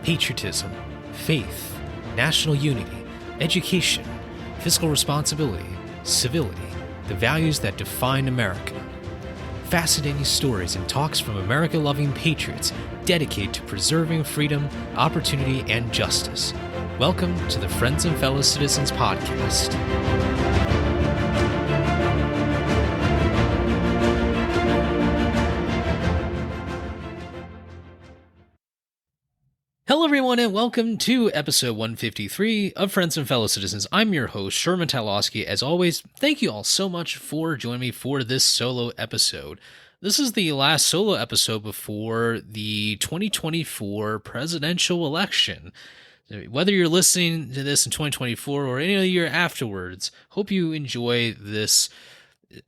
patriotism, faith, national unity, education, fiscal responsibility, civility, the values that define America. Fascinating stories and talks from America-loving patriots dedicated to preserving freedom, opportunity, and justice. Welcome to the Friends and Fellow Citizens podcast. Hello everyone and welcome to episode 153 of Friends and Fellow Citizens. I'm your host, Sherman. As always, thank you all so much for joining me for this solo episode. This is the last solo episode before the 2024 presidential election. Whether you're listening to this in 2024 or any other year afterwards, hope you enjoy this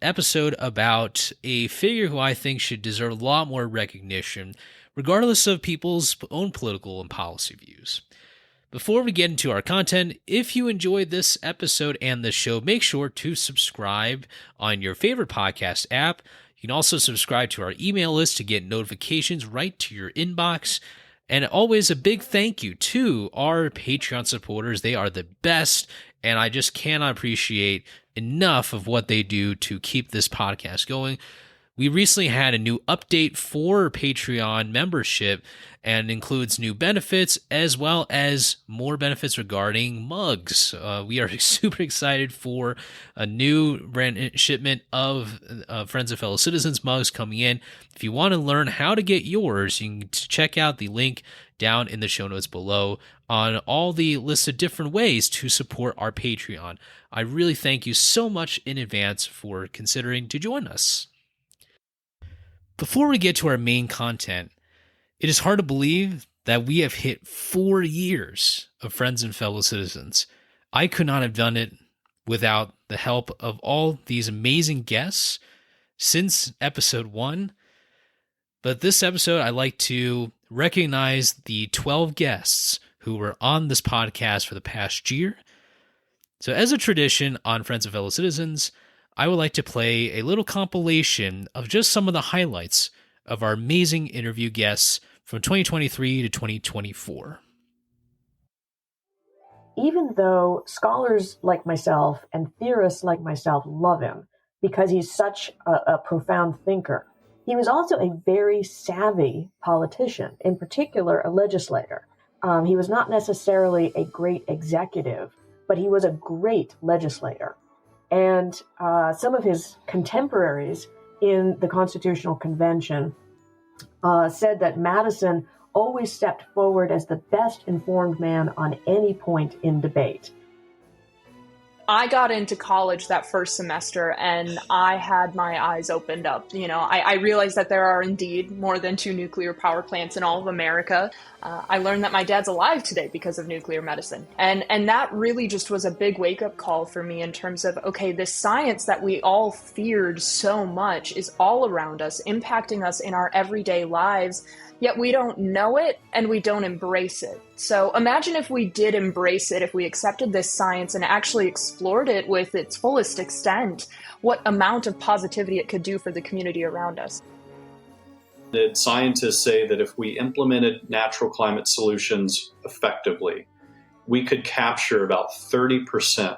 episode about a figure who I think should deserve a lot more recognition, regardless of people's own political and policy views. Before we get into our content, if you enjoyed this episode and this show, make sure to subscribe on your favorite podcast app. You can also subscribe to our email list to get notifications right to your inbox. And always a big thank you to our Patreon supporters. They are the best, and I just cannot appreciate enough of what they do to keep this podcast going. We recently had a new update for Patreon membership and includes new benefits as well as more benefits regarding mugs. We are super excited for a new brand shipment of Friends and Fellow Citizens mugs coming in. If you want to learn how to get yours, you can check out the link down in the show notes below on all the list of different ways to support our Patreon. I really thank you so much in advance for considering to join us. Before we get to our main content, it is hard to believe that we have hit 4 years of Friends and Fellow Citizens. I could not have done it without the help of all these amazing guests since episode 1. But this episode, I'd like to recognize the 12 guests who were on this podcast for the past year. So as a tradition on Friends and Fellow Citizens, I would like to play a little compilation of just some of the highlights of our amazing interview guests from 2023 to 2024. Even though scholars like myself and theorists like myself love him because he's such a profound thinker, he was also a very savvy politician, in particular a legislator. He was not necessarily a great executive, but he was a great legislator. And some of his contemporaries in the Constitutional Convention said that Madison always stepped forward as the best informed man on any point in debate. I got into college that first semester and I had my eyes opened up. I realized that there are indeed more than 2 nuclear power plants in all of America. I learned that my dad's alive today because of nuclear medicine. And that really just was a big wake-up call for me in terms of, okay, this science that we all feared so much is all around us, impacting us in our everyday lives. Yet we don't know it and we don't embrace it. So imagine if we did embrace it, if we accepted this science and actually explored it with its fullest extent, what amount of positivity it could do for the community around us. The scientists say that if we implemented natural climate solutions effectively, we could capture about 30%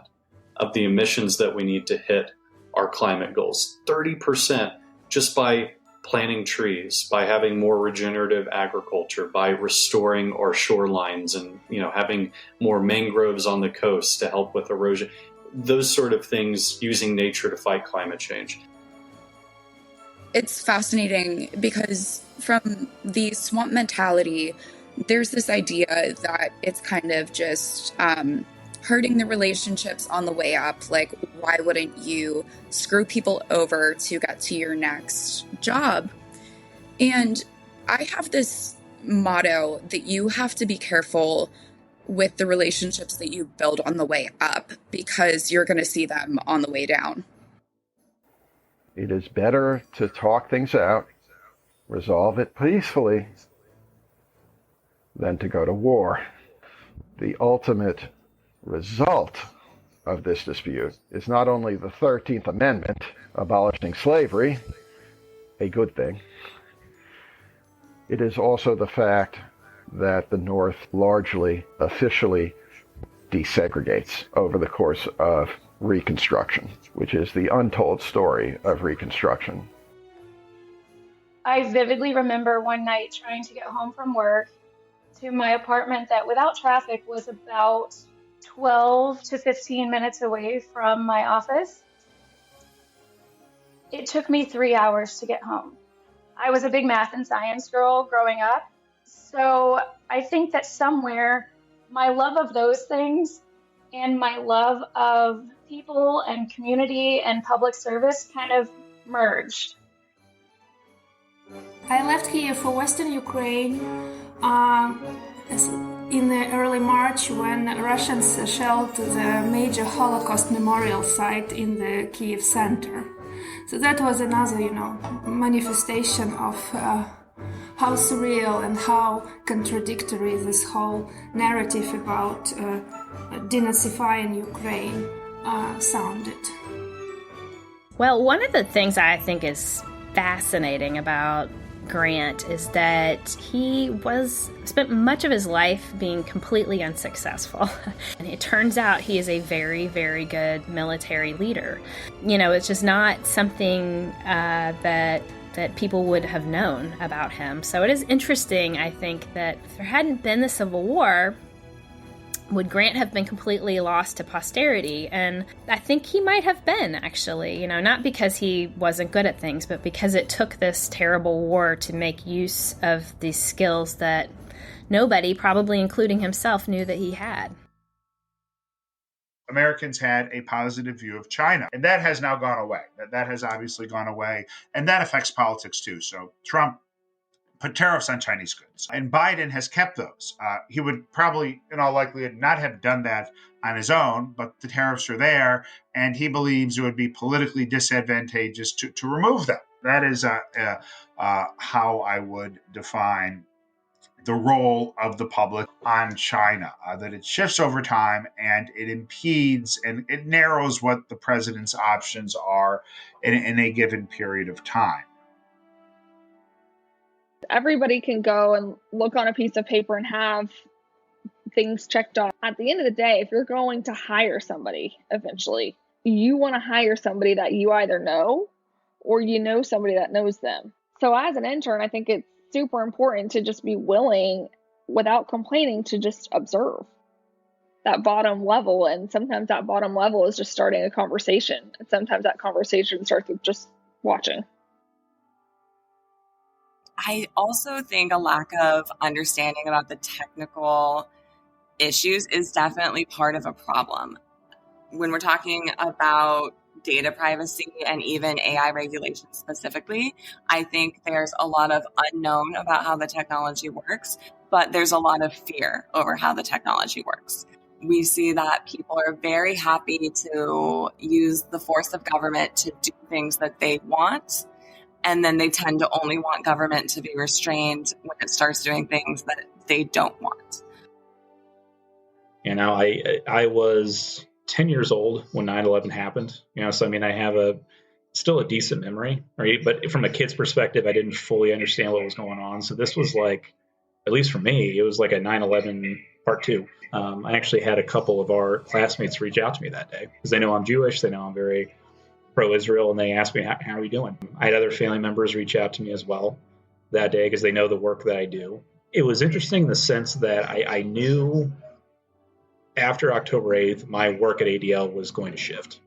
of the emissions that we need to hit our climate goals. 30% just by planting trees, by having more regenerative agriculture, by restoring our shorelines and, having more mangroves on the coast to help with erosion, those sort of things, using nature to fight climate change. It's fascinating because from the swamp mentality, there's this idea that it's kind of just hurting the relationships on the way up. Like, why wouldn't you screw people over to get to your next job? And I have this motto that you have to be careful with the relationships that you build on the way up because you're going to see them on the way down. It is better to talk things out, resolve it peacefully, than to go to war. The ultimate result of this dispute is not only the 13th Amendment abolishing slavery, a good thing, it is also the fact that the North largely, officially desegregates over the course of Reconstruction, which is the untold story of Reconstruction. I vividly remember one night trying to get home from work to my apartment that without traffic was about 12 to 15 minutes away from my office. It took me 3 hours to get home. I was a big math and science girl growing up, so I think that somewhere my love of those things and my love of people and community and public service kind of merged. I left here for Western Ukraine in the early March when Russians shelled the major Holocaust memorial site in the Kiev center. So that was another, manifestation of how surreal and how contradictory this whole narrative about denazifying Ukraine sounded. Well, one of the things I think is fascinating about Grant is that he spent much of his life being completely unsuccessful. And it turns out he is a very, very good military leader. It's just not something that people would have known about him. So it is interesting, I think, that if there hadn't been the Civil War, would Grant have been completely lost to posterity? And I think he might have been, actually, not because he wasn't good at things, but because it took this terrible war to make use of these skills that nobody, probably including himself, knew that he had. Americans had a positive view of China, and that has now gone away. That has obviously gone away, and that affects politics too. So Trump put tariffs on Chinese goods, and Biden has kept those. He would probably, in all likelihood, not have done that on his own, but the tariffs are there, and he believes it would be politically disadvantageous to remove them. That is how I would define the role of the public on China, that it shifts over time and it impedes and it narrows what the president's options are in a given period of time. Everybody can go and look on a piece of paper and have things checked off. At the end of the day, if you're going to hire somebody eventually, you want to hire somebody that you either know or somebody that knows them. So as an intern, I think it's super important to just be willing, without complaining, to just observe that bottom level. And sometimes that bottom level is just starting a conversation. And sometimes that conversation starts with just watching. I also think a lack of understanding about the technical issues is definitely part of a problem. When we're talking about data privacy and even AI regulation specifically, I think there's a lot of unknown about how the technology works, but there's a lot of fear over how the technology works. We see that people are very happy to use the force of government to do things that they want. And then they tend to only want government to be restrained when it starts doing things that they don't want. I was 10 years old when 9/11 happened. So I have still a decent memory, right? But from a kid's perspective, I didn't fully understand what was going on. So this was like, at least for me, it was like a 9/11 part two. I actually had a couple of our classmates reach out to me that day because they know I'm Jewish. They know I'm very pro-Israel, and they asked me, how are you doing? I had other family members reach out to me as well that day because they know the work that I do. It was interesting in the sense that I knew after October 8th, my work at ADL was going to shift.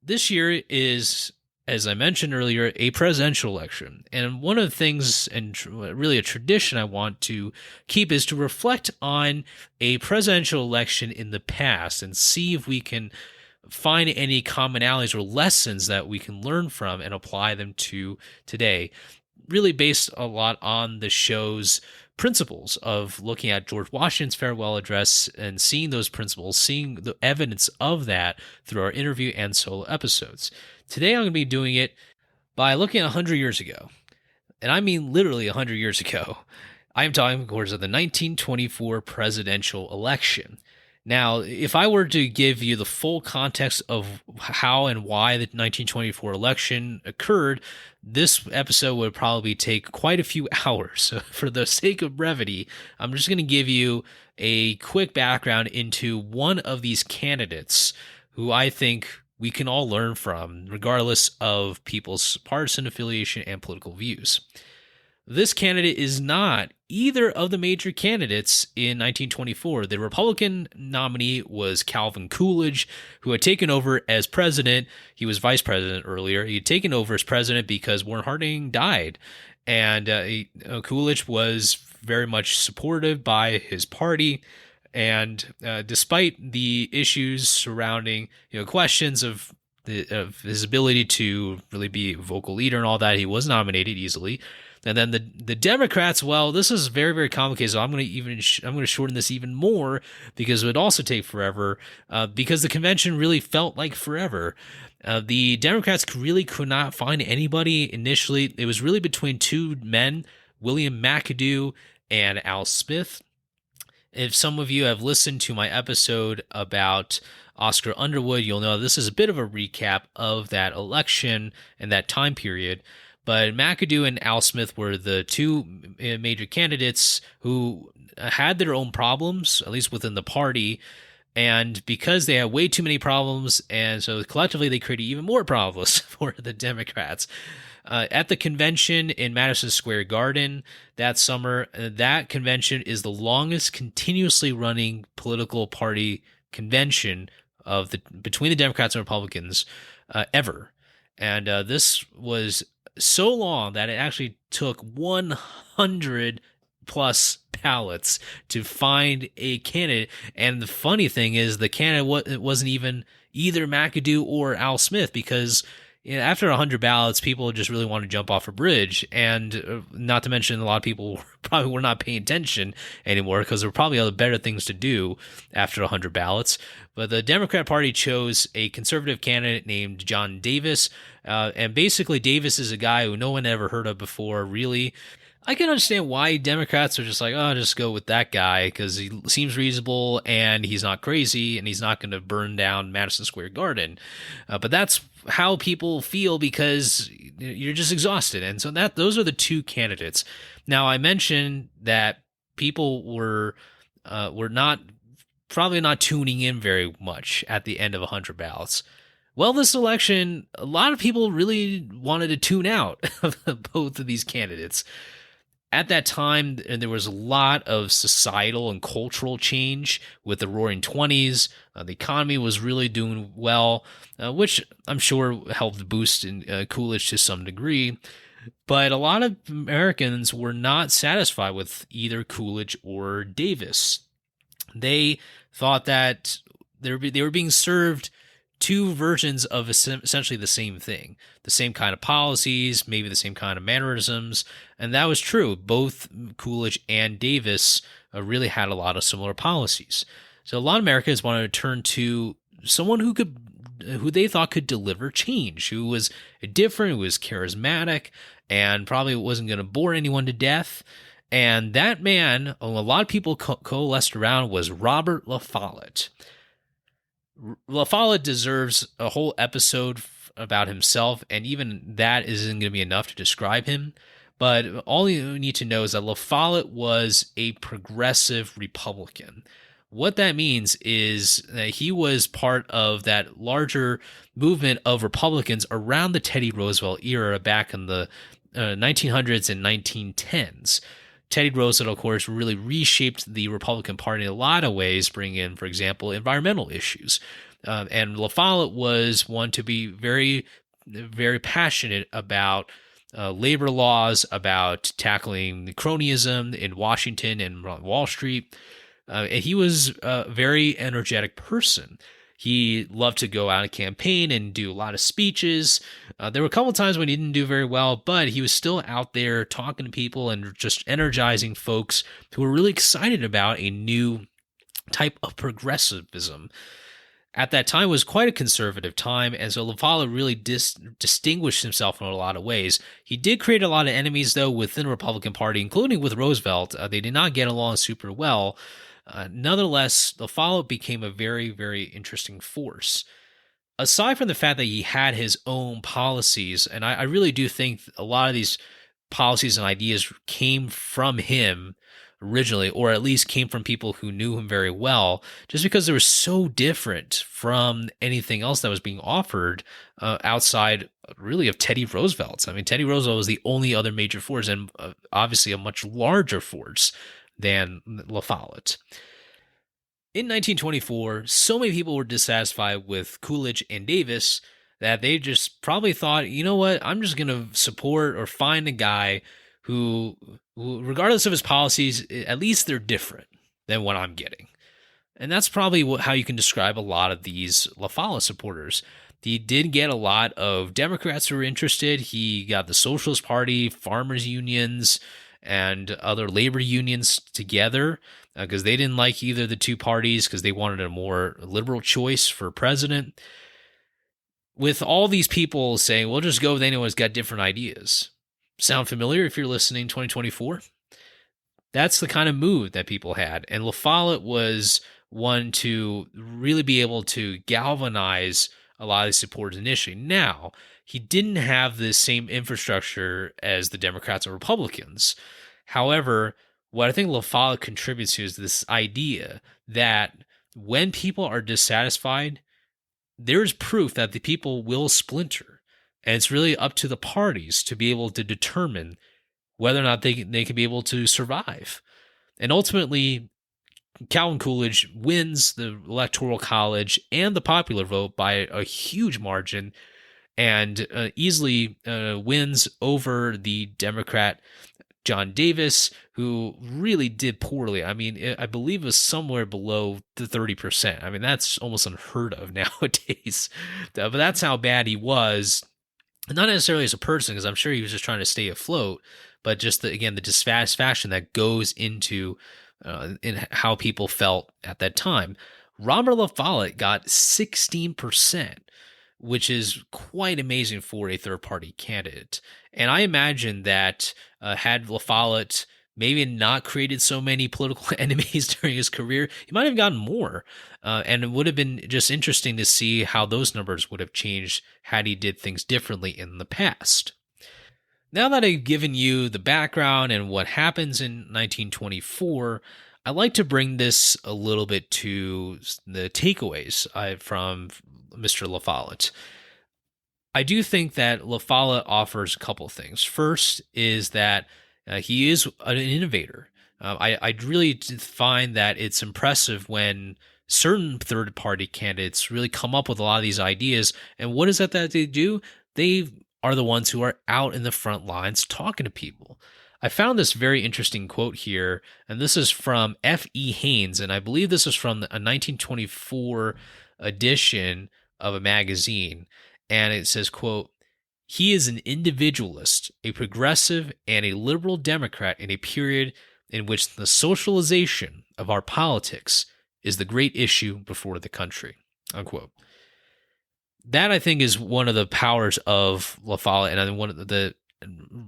This year is, as I mentioned earlier, a presidential election. And one of the things, and really a tradition I want to keep, is to reflect on a presidential election in the past and see if we can find any commonalities or lessons that we can learn from and apply them to today. Really based a lot on the show's principles of looking at George Washington's farewell address and seeing those principles, seeing the evidence of that through our interview and solo episodes. Today I'm going to be doing it by looking at 100 years ago. And I mean literally 100 years ago. I am talking, of course, of the 1924 presidential election. Now, if I were to give you the full context of how and why the 1924 election occurred, this episode would probably take quite a few hours. So for the sake of brevity, I'm just going to give you a quick background into one of these candidates who I think we can all learn from, regardless of people's partisan affiliation and political views. This candidate is not either of the major candidates in 1924. The Republican nominee was Calvin Coolidge, who had taken over as president. He was vice president earlier. He had taken over as president because Warren Harding died. And Coolidge was very much supported by his party. And despite the issues surrounding, questions of his ability to really be a vocal leader and all that, he was nominated easily. And then the Democrats, well, this is very, very complicated. So I'm going to shorten this even more because it would also take forever. Because the convention really felt like forever. The Democrats really could not find anybody initially. It was really between two men, William McAdoo and Al Smith. If some of you have listened to my episode about Oscar Underwood, you'll know this is a bit of a recap of that election and that time period. But McAdoo and Al Smith were the two major candidates who had their own problems, at least within the party. And because they had way too many problems, and so collectively they created even more problems for the Democrats. At the convention in Madison Square Garden that summer, that convention is the longest continuously running political party convention between the Democrats and Republicans ever. And this was so long that it actually took 100 plus ballots to find a candidate. And the funny thing is the candidate wasn't even either McAdoo or Al Smith, because after 100 ballots, people just really want to jump off a bridge. And not to mention, a lot of people probably were not paying attention anymore because there were probably other better things to do after 100 ballots. But the Democrat Party chose a conservative candidate named John Davis. And basically, Davis is a guy who no one ever heard of before, really. I can understand why Democrats are just like, oh, just go with that guy because he seems reasonable and he's not crazy and he's not going to burn down Madison Square Garden. But that's how people feel because you're just exhausted. And so those are the two candidates. Now, I mentioned that people were probably not tuning in very much at the end of 100 ballots. Well, this election, a lot of people really wanted to tune out of both of these candidates. At that time, there was a lot of societal and cultural change with the Roaring '20s. The economy was really doing well, which I'm sure helped boost Coolidge to some degree. But a lot of Americans were not satisfied with either Coolidge or Davis. They thought that they were being served two versions of essentially the same thing, the same kind of policies, maybe the same kind of mannerisms. And that was true. Both Coolidge and Davis really had a lot of similar policies. So a lot of Americans wanted to turn to someone who they thought could deliver change, who was different, who was charismatic, and probably wasn't going to bore anyone to death. And that man, a lot of people coalesced around, was Robert La Follette. La Follette deserves a whole episode about himself, and even that isn't going to be enough to describe him. But all you need to know is that La Follette was a progressive Republican. What that means is that he was part of that larger movement of Republicans around the Teddy Roosevelt era back in the 1900s and 1910s. Teddy Roosevelt, of course, really reshaped the Republican Party in a lot of ways, bringing in, for example, environmental issues. And La Follette was one to be very, very passionate about labor laws, about tackling cronyism in Washington and Wall Street. And he was a very energetic person. He loved to go out and campaign and do a lot of speeches. There were a couple of times when he didn't do very well, but he was still out there talking to people and just energizing folks who were really excited about a new type of progressivism. At that time, it was quite a conservative time, and so La Follette really distinguished himself in a lot of ways. He did create a lot of enemies, though, within the Republican Party, including with Roosevelt. They did not get along super well. Nonetheless, La Follette became a very, very interesting force. Aside from the fact that he had his own policies, and I really do think a lot of these policies and ideas came from him originally, or at least came from people who knew him very well, just because they were so different from anything else that was being offered outside, really, of Teddy Roosevelt's. I mean, Teddy Roosevelt was the only other major force, and obviously a much larger force than La Follette. In 1924, so many people were dissatisfied with Coolidge and Davis that they just probably thought, you know what, I'm just going to support or find a guy who, regardless of his policies, at least they're different than what I'm getting. And that's probably how you can describe a lot of these La Follette supporters. He did get a lot of Democrats who were interested. He got the Socialist Party, farmers' unions, and other labor unions together because they didn't like either of the two parties because they wanted a more liberal choice for president. With all these people saying, we'll just go with anyone who's got different ideas. Sound familiar if you're listening 2024? That's the kind of mood that people had. And La Follette was one to really be able to galvanize a lot of the supporters initially. Now, he didn't have the same infrastructure as the Democrats or Republicans. However, what I think La Follette contributes to is this idea that when people are dissatisfied, there's proof that the people will splinter. And it's really up to the parties to be able to determine whether or not they can be able to survive. And ultimately, Calvin Coolidge wins the Electoral College and the popular vote by a huge margin and easily wins over the Democrat John Davis, who really did poorly. I mean, I believe it was somewhere below the 30%. I mean, that's almost unheard of nowadays. But that's how bad he was. Not necessarily as a person, because I'm sure he was just trying to stay afloat, but just, the dissatisfaction that goes into in how people felt at that time. Robert La Follette got 16%, which is quite amazing for a third-party candidate. And I imagine that had La Follette maybe not created so many political enemies during his career, he might have gotten more. And it would have been just interesting to see how those numbers would have changed had he did things differently in the past. Now that I've given you the background and what happens in 1924, I'd like to bring this a little bit to the takeaways from Mr. La Follette. I do think that La Follette offers a couple of things. First is that he is an innovator. I really find that it's impressive when certain third-party candidates really come up with a lot of these ideas. And what is it that they do? They are the ones who are out in the front lines talking to people. I found this very interesting quote here, and this is from F.E. Haynes, and I believe this is from a 1924 edition of a magazine, and it says, quote, "He is an individualist, a progressive, and a liberal Democrat in a period in which the socialization of our politics is the great issue before the country," unquote. That, I think, is one of the powers of La Follette and one of the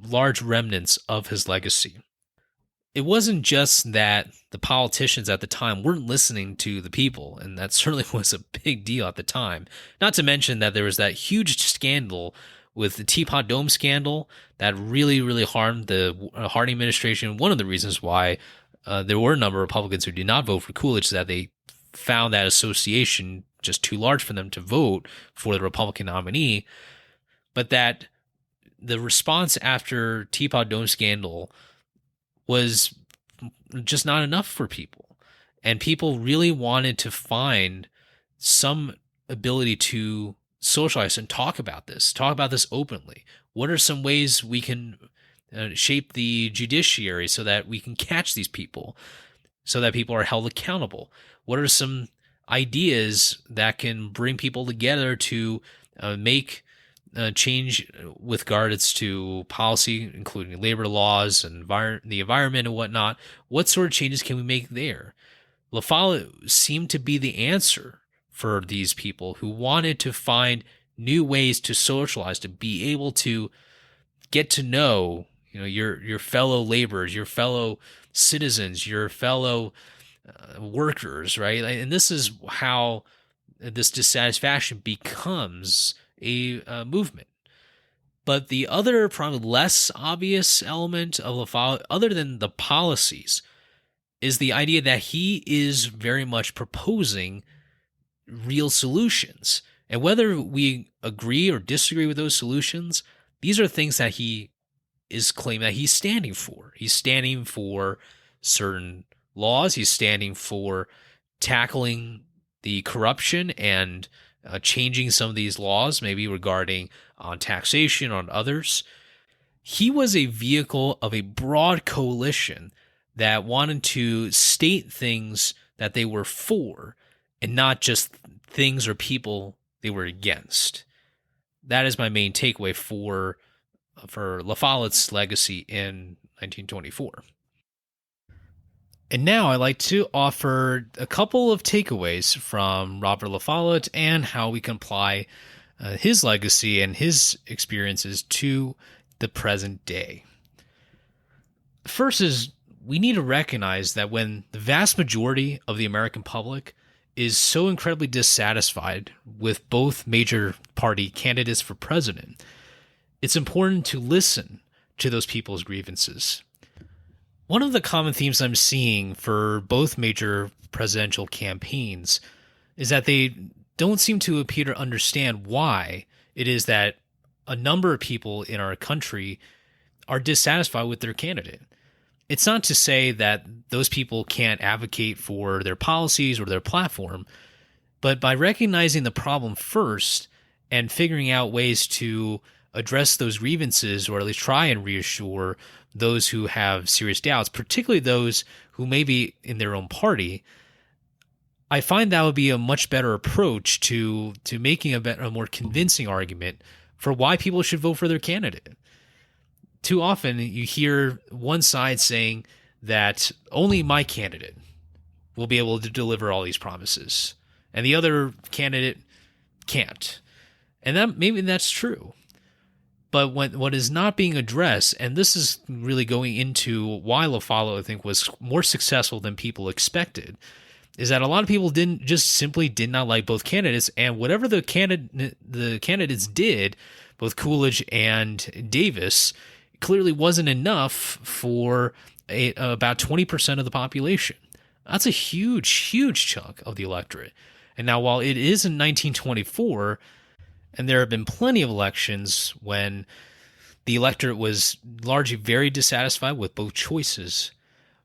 large remnants of his legacy. It wasn't just that the politicians at the time weren't listening to the people, and that certainly was a big deal at the time. Not to mention that there was that huge scandal with the Teapot Dome scandal that really, really harmed the Harding administration. One of the reasons why there were a number of Republicans who did not vote for Coolidge is that they found that association just too large for them to vote for the Republican nominee, but that the response after Teapot Dome scandal was just not enough for people. And people really wanted to find some ability to socialize and talk about this openly. What are some ways we can shape the judiciary so that we can catch these people, so that people are held accountable? What are some ideas that can bring people together to make change with regards to policy, including labor laws and the environment and whatnot? What sort of changes can we make there? La Follette seemed to be the answer for these people who wanted to find new ways to socialize, to be able to get to know, your fellow laborers, your fellow citizens, your fellow workers, right? And this is how this dissatisfaction becomes a movement. But the other, probably less obvious element of La Follette, other than the policies, is the idea that he is very much proposing real solutions. And whether we agree or disagree with those solutions, these are things that he is claiming that he's standing for. He's standing for certain laws. He's standing for tackling the corruption and changing some of these laws, maybe regarding on taxation, on others. He was a vehicle of a broad coalition that wanted to state things that they were for and not just things or people they were against. That is my main takeaway for La Follette's legacy in 1924. And now I'd like to offer a couple of takeaways from Robert La Follette and how we can apply his legacy and his experiences to the present day. First is we need to recognize that when the vast majority of the American public is so incredibly dissatisfied with both major party candidates for president, it's important to listen to those people's grievances. One of the common themes I'm seeing for both major presidential campaigns is that they don't seem to appear to understand why it is that a number of people in our country are dissatisfied with their candidate. It's not to say that those people can't advocate for their policies or their platform, but by recognizing the problem first and figuring out ways to address those grievances, or at least try and reassure those who have serious doubts, particularly those who may be in their own party, I find that would be a much better approach to making a more convincing argument for why people should vote for their candidate. Too often you hear one side saying that only my candidate will be able to deliver all these promises, and the other candidate can't. And that maybe that's true. But what is not being addressed, and this is really going into why La Follette, I think, was more successful than people expected, is that a lot of people simply did not like both candidates, and whatever the candidates did, both Coolidge and Davis, clearly wasn't enough for about 20% of the population. That's a huge, huge chunk of the electorate. And now, while it is in 1924, and there have been plenty of elections when the electorate was largely very dissatisfied with both choices,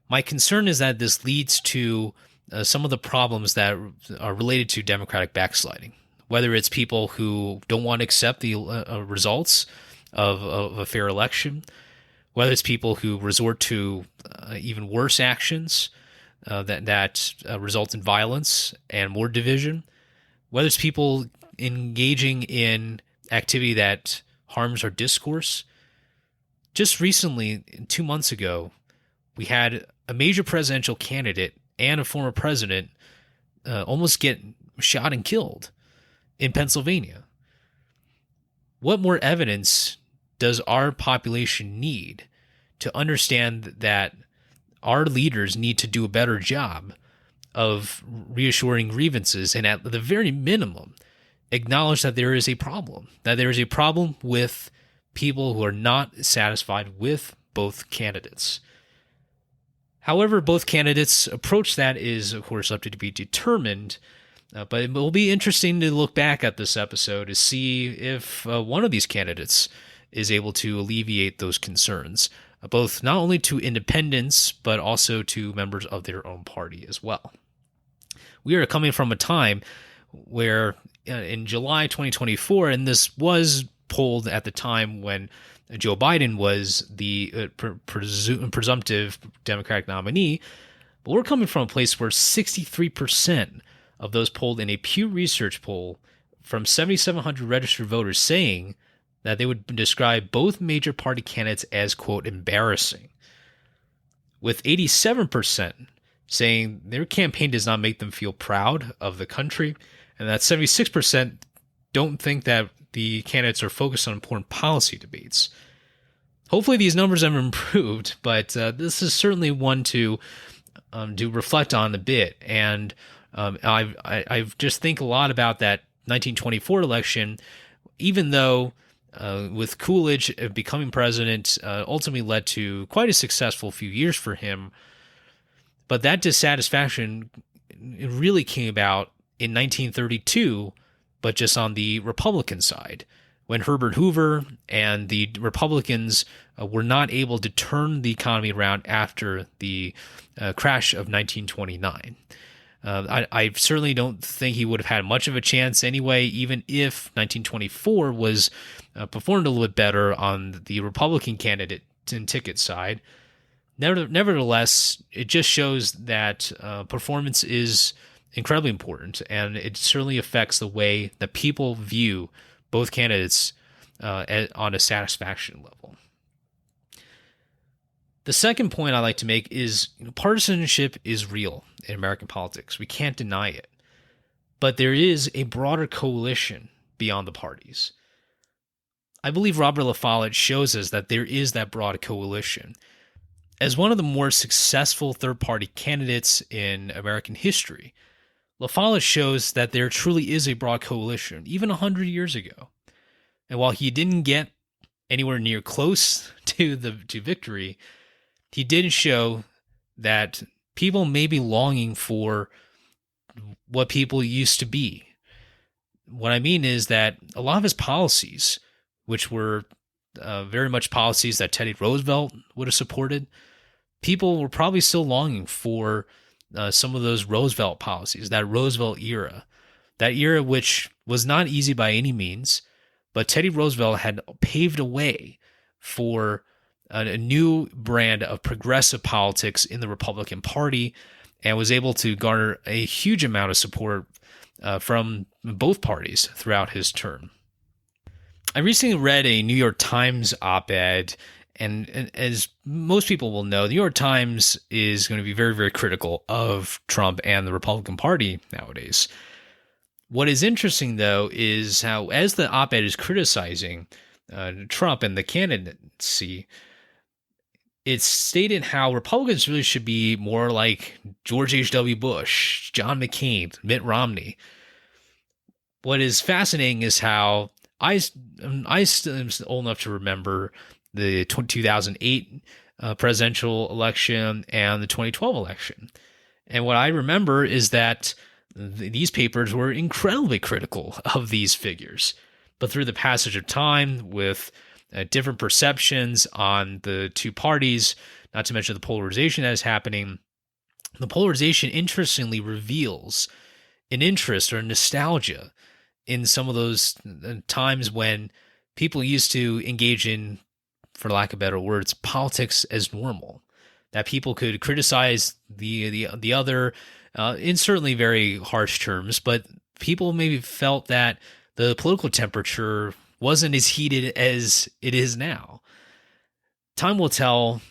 my concern is that this leads to some of the problems that are related to Democratic backsliding, whether it's people who don't want to accept the results of a fair election, whether it's people who resort to even worse actions that result in violence and more division, whether it's people engaging in activity that harms our discourse. Just recently, 2 months ago, we had a major presidential candidate and a former president almost get shot and killed in Pennsylvania. What more evidence does our population need to understand that our leaders need to do a better job of reassuring grievances and, at the very minimum, acknowledge that there is a problem, with people who are not satisfied with both candidates? However, both candidates' approach that is, of course, up to be determined. But it will be interesting to look back at this episode to see if one of these candidates is able to alleviate those concerns, both not only to independents, but also to members of their own party as well. We are coming from a time where in July 2024, and this was polled at the time when Joe Biden was the presumptive Democratic nominee, but we're coming from a place where 63% of those polled in a Pew Research poll from 7,700 registered voters saying that they would describe both major party candidates as, quote, embarrassing, with 87% saying their campaign does not make them feel proud of the country, and that 76% don't think that the candidates are focused on important policy debates. Hopefully these numbers have improved, but this is certainly one to to reflect on a bit. And I've just think a lot about that 1924 election, even though with Coolidge becoming president ultimately led to quite a successful few years for him. But that dissatisfaction really came about in 1932, but just on the Republican side, when Herbert Hoover and the Republicans were not able to turn the economy around after the crash of 1929. I certainly don't think he would have had much of a chance anyway, even if 1924 was performed a little bit better on the Republican candidate and ticket side. Nevertheless, it just shows that performance is incredibly important, and it certainly affects the way that people view both candidates on a satisfaction level. The second point I like to make is partisanship is real in American politics. We can't deny it. But there is a broader coalition beyond the parties. I believe Robert La Follette shows us that there is that broad coalition. As one of the more successful third-party candidates in American history, La Follette shows that there truly is a broad coalition, even 100 years ago. And while he didn't get anywhere near close to victory, he did show that people may be longing for what people used to be. What I mean is that a lot of his policies, which were very much policies that Teddy Roosevelt would have supported, people were probably still longing for some of those Roosevelt policies, that Roosevelt era, which was not easy by any means, but Teddy Roosevelt had paved a way for a new brand of progressive politics in the Republican Party, and was able to garner a huge amount of support from both parties throughout his term. I recently read a New York Times op-ed, and as most people will know, the New York Times is going to be very, very critical of Trump and the Republican Party nowadays. What is interesting, though, is how, as the op-ed is criticizing Trump and the candidacy, it's stated how Republicans really should be more like George H.W. Bush, John McCain, Mitt Romney. What is fascinating is how I still am old enough to remember the 2008 presidential election and the 2012 election. And what I remember is that these papers were incredibly critical of these figures. But through the passage of time, with different perceptions on the two parties, not to mention the polarization that is happening, the polarization interestingly reveals an interest or nostalgia in some of those times when people used to engage in, for lack of better words, politics as normal. That people could criticize the other in certainly very harsh terms, but people maybe felt that the political temperature wasn't as heated as it is now. Time will tell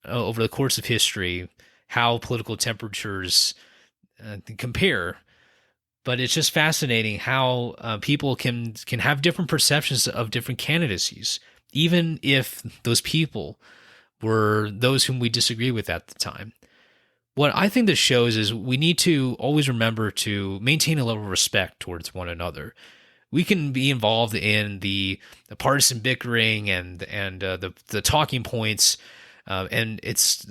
over the course of history how political temperatures compare, but it's just fascinating how people can have different perceptions of different candidacies, even if those people were those whom we disagree with at the time. What I think this shows is we need to always remember to maintain a level of respect towards one another. We can be involved in the partisan bickering and the talking points, and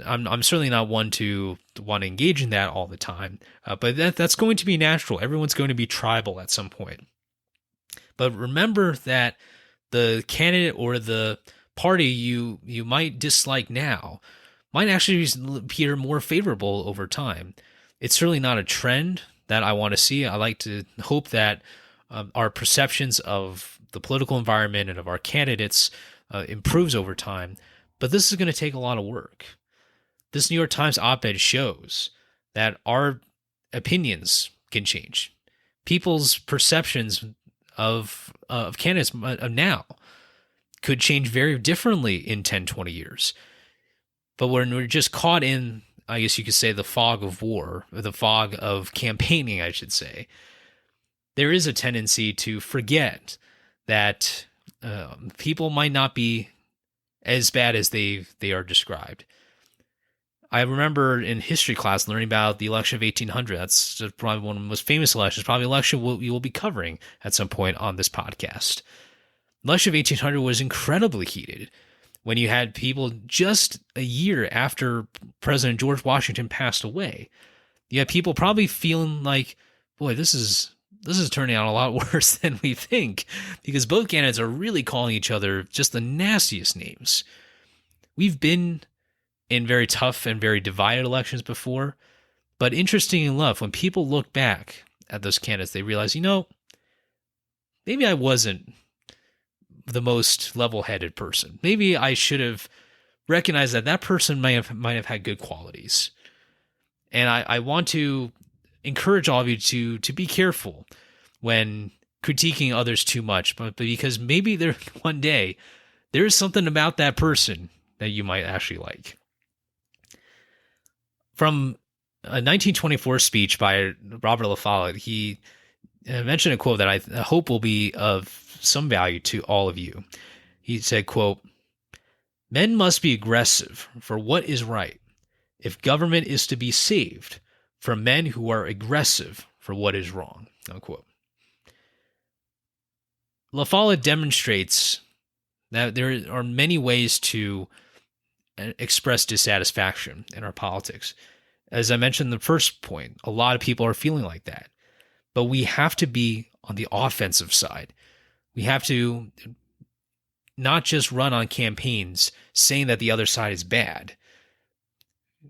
I'm certainly not one to want to engage in that all the time. But that's going to be natural. Everyone's going to be tribal at some point. But remember that the candidate or the party you might dislike now might actually appear more favorable over time. It's certainly not a trend that I want to see. I like to hope that our perceptions of the political environment and of our candidates improves over time. But this is going to take a lot of work. This New York Times op-ed shows that our opinions can change. People's perceptions of candidates now could change very differently in 10, 20 years. But when we're just caught in, I guess you could say, the fog of war, or the fog of campaigning, I should say, there is a tendency to forget that people might not be as bad as they are described. I remember in history class learning about the election of 1800. That's probably one of the most famous elections, probably an election we will be covering at some point on this podcast. The election of 1800 was incredibly heated when you had people just a year after President George Washington passed away. You had people probably feeling like, boy, this is turning out a lot worse than we think, because both candidates are really calling each other just the nastiest names. We've been in very tough and very divided elections before, but interesting enough, when people look back at those candidates, they realize, maybe I wasn't the most level-headed person. Maybe I should have recognized that person might have had good qualities. And I want to encourage all of you to be careful when critiquing others too much, but because maybe one day there is something about that person that you might actually like. From a 1924 speech by Robert La Follette, he mentioned a quote that I hope will be of some value to all of you. He said, quote, "Men must be aggressive for what is right if government is to be saved from men who are aggressive for what is wrong," unquote. La Follette demonstrates that there are many ways to express dissatisfaction in our politics. As I mentioned in the first point, a lot of people are feeling like that. But we have to be on the offensive side. We have to not just run on campaigns saying that the other side is bad.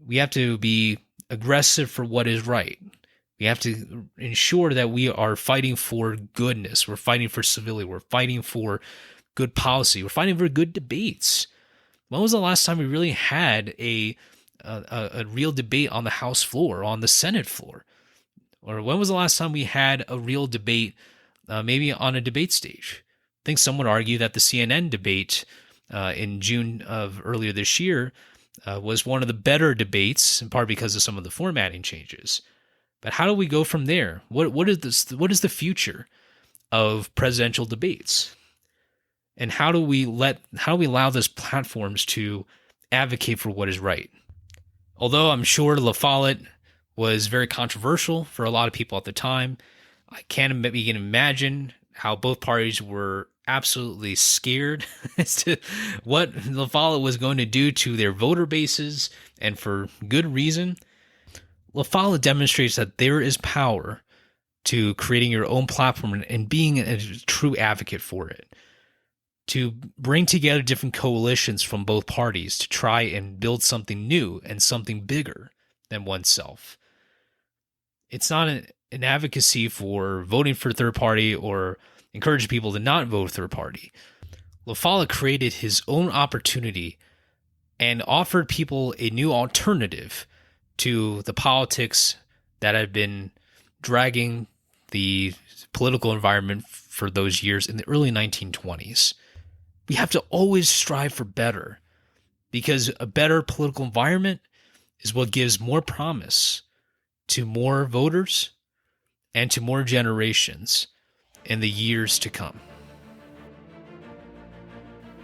We have to be aggressive for what is right. We have to ensure that we are fighting for goodness. We're fighting for civility. We're fighting for good policy. We're fighting for good debates. When was the last time we really had a real debate on the House floor, on the Senate floor? Or when was the last time we had a real debate, maybe on a debate stage? I think some would argue that the CNN debate in June of earlier this year was one of the better debates, in part because of some of the formatting changes. But how do we go from there? What is the future of presidential debates? And how do we allow those platforms to advocate for what is right? Although I'm sure La Follette was very controversial for a lot of people at the time, I can't begin to imagine how both parties were absolutely scared as to what La Follette was going to do to their voter bases, and for good reason. La Follette demonstrates that there is power to creating your own platform and being a true advocate for it. To bring together different coalitions from both parties to try and build something new and something bigger than oneself. It's not an advocacy for voting for a third party or encouraging people to not vote third party. La Follette created his own opportunity and offered people a new alternative to the politics that had been dragging the political environment for those years in the early 1920s. We have to always strive for better, because a better political environment is what gives more promise to more voters and to more generations in the years to come.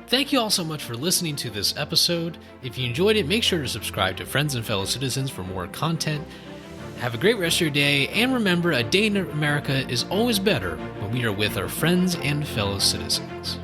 Thank you all so much for listening to this episode. If you enjoyed it, make sure to subscribe to Friends and Fellow Citizens for more content. Have a great rest of your day, and remember, a day in America is always better when we are with our friends and fellow citizens.